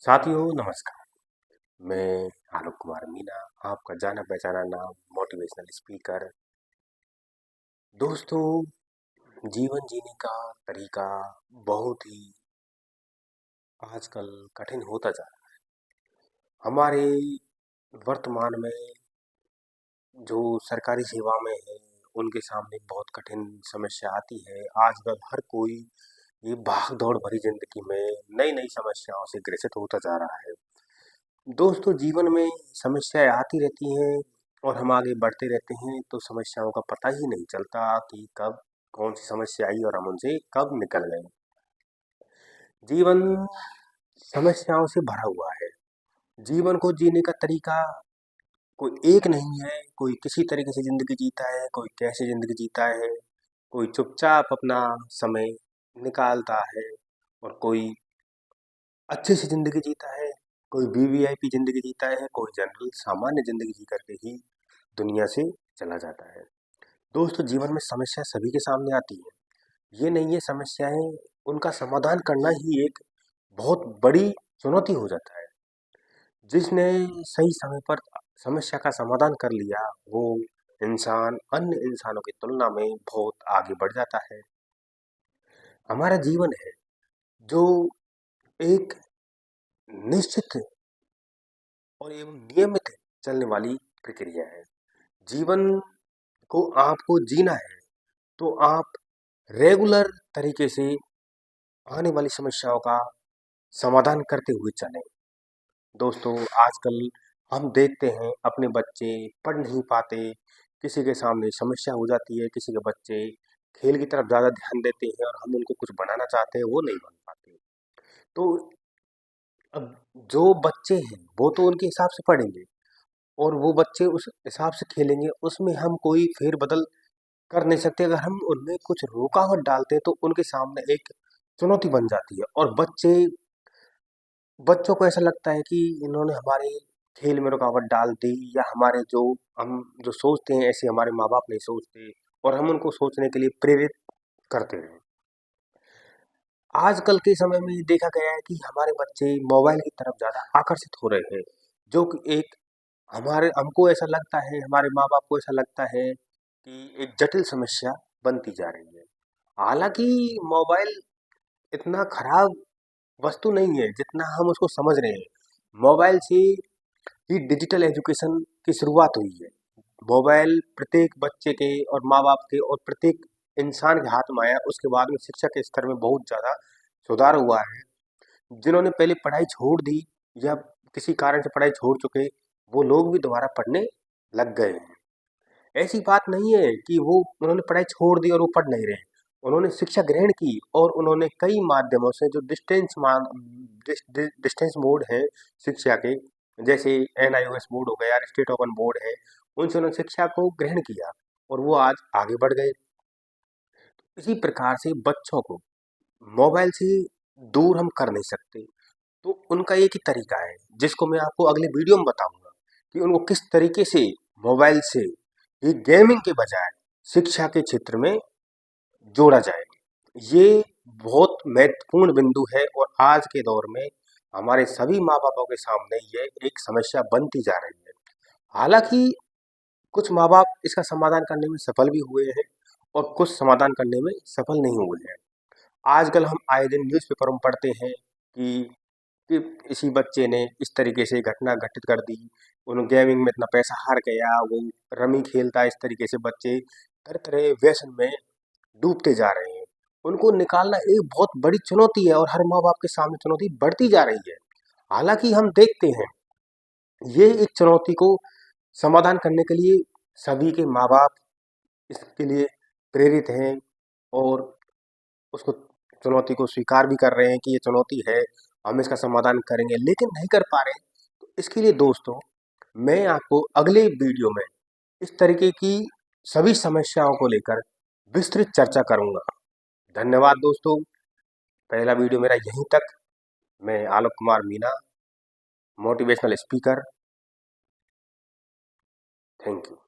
साथियों नमस्कार। मैं आलोक कुमार मीना, आपका जाना पहचाना नाम, मोटिवेशनल स्पीकर। दोस्तों, जीवन जीने का तरीका बहुत ही आजकल कठिन होता जा रहा है। हमारे वर्तमान में जो सरकारी सेवा में है, उनके सामने बहुत कठिन समस्या आती है। आजकल हर कोई ये भाग दौड़ भरी जिंदगी में नई नई समस्याओं से ग्रसित होता जा रहा है। दोस्तों, जीवन में समस्याएं आती रहती हैं और हम आगे बढ़ते रहते हैं, तो समस्याओं का पता ही नहीं चलता कि कब कौन सी समस्या आई और हम उनसे कब निकल गए। जीवन समस्याओं से भरा हुआ है। जीवन को जीने का तरीका कोई एक नहीं है। कोई किसी तरीके से जिंदगी जीता है, कोई कैसे जिंदगी जीता है, कोई चुपचाप अपना समय निकालता है और कोई अच्छे से जिंदगी जीता है, कोई वीवीआईपी जिंदगी जीता है, कोई जनरल सामान्य जिंदगी जी करके ही दुनिया से चला जाता है। दोस्तों, जीवन में समस्या सभी के सामने आती है। ये नहीं है समस्याएं, उनका समाधान करना ही एक बहुत बड़ी चुनौती हो जाता है। जिसने सही समय पर समस्या का समाधान कर लिया, वो इंसान अन्य इंसानों की तुलना में बहुत आगे बढ़ जाता है। हमारा जीवन है जो एक निश्चित और एवं नियमित चलने वाली प्रक्रिया है। जीवन को आपको जीना है, तो आप रेगुलर तरीके से आने वाली समस्याओं का समाधान करते हुए चलें। दोस्तों, आजकल हम देखते हैं अपने बच्चे पढ़ नहीं पाते, किसी के सामने समस्या हो जाती है, किसी के बच्चे खेल की तरफ ज़्यादा ध्यान देते हैं और हम उनको कुछ बनाना चाहते हैं, वो नहीं बन पाते। तो अब जो बच्चे हैं, वो तो उनके हिसाब से पढ़ेंगे और वो बच्चे उस हिसाब से खेलेंगे, उसमें हम कोई फेर-बदल कर नहीं सकते। अगर हम उनमें कुछ रुकावट डालते हैं, तो उनके सामने एक चुनौती बन जाती है और बच्चों को ऐसा लगता है कि इन्होंने हमारे खेल में रुकावट डाल दी, या हमारे हम जो सोचते हैं ऐसे हमारे माँ-बाप नहीं सोचते और हम उनको सोचने के लिए प्रेरित करते हैं। आजकल के समय में ये देखा गया है कि हमारे बच्चे मोबाइल की तरफ ज़्यादा आकर्षित हो रहे हैं, जो कि एक हमारे हमको ऐसा लगता है, हमारे माँ-बाप को ऐसा लगता है कि एक जटिल समस्या बनती जा रही है। हालाँकि मोबाइल इतना खराब वस्तु नहीं है, जितना हम उसको समझ रहे हैं। मोबाइल से ही डिजिटल एजुकेशन की शुरुआत हुई है। मोबाइल प्रत्येक बच्चे के और माँ-बाप के और प्रत्येक इंसान के हाथ में आया, उसके बाद में शिक्षा के स्तर में बहुत ज़्यादा सुधार हुआ है। जिन्होंने पहले पढ़ाई छोड़ दी या किसी कारण से पढ़ाई छोड़ चुके, वो लोग भी दोबारा पढ़ने लग गए हैं। ऐसी बात नहीं है कि वो उन्होंने पढ़ाई छोड़ दी और वो पढ़ नहीं रहे। उन्होंने शिक्षा ग्रहण की और उन्होंने कई माध्यमों से जो डिस्टेंस मोड है शिक्षा के, जैसे एनआईओएस बोर्ड हो गया, स्टेट ओपन बोर्ड है, उनसे उन्होंने शिक्षा को ग्रहण किया और वो आज आगे बढ़ गए। इसी प्रकार से बच्चों को मोबाइल से दूर हम कर नहीं सकते। तो उनका एक ही तरीका है, जिसको मैं आपको अगले वीडियो में बताऊंगा कि उनको किस तरीके से मोबाइल से ये गेमिंग के बजाय शिक्षा के क्षेत्र में जोड़ा जाए। ये बहुत महत्वपूर्ण बिंदु है और आज के दौर में हमारे सभी माँ बापों के सामने ये एक समस्या बनती जा रही है। हालांकि कुछ माँ बाप इसका समाधान करने में सफल भी हुए हैं और कुछ समाधान करने में सफल नहीं हुए हैं। आजकल हम आए दिन न्यूज़पेपर में पढ़ते हैं कि इसी बच्चे ने इस तरीके से घटना घटित कर दी, उन गेमिंग में इतना पैसा हार गया, वो रमी खेलता है। इस तरीके से बच्चे तरह-तरह व्यसन में डूबते जा रहे हैं। उनको निकालना एक बहुत बड़ी चुनौती है और हर माँ-बाप के सामने चुनौती बढ़ती जा रही है। हालाँकि हम देखते हैं, ये एक चुनौती को समाधान करने के लिए सभी के माँ-बाप इसके लिए प्रेरित हैं और उसको चुनौती को स्वीकार भी कर रहे हैं कि ये चुनौती है, हम इसका समाधान करेंगे, लेकिन नहीं कर पा रहे हैं। तो इसके लिए दोस्तों, मैं आपको अगले वीडियो में इस तरीके की सभी समस्याओं को लेकर विस्तृत चर्चा करूँगा। धन्यवाद दोस्तों। पहला वीडियो मेरा यहीं तक। मैं Alok Kumar Meena, motivational speaker. Thank you.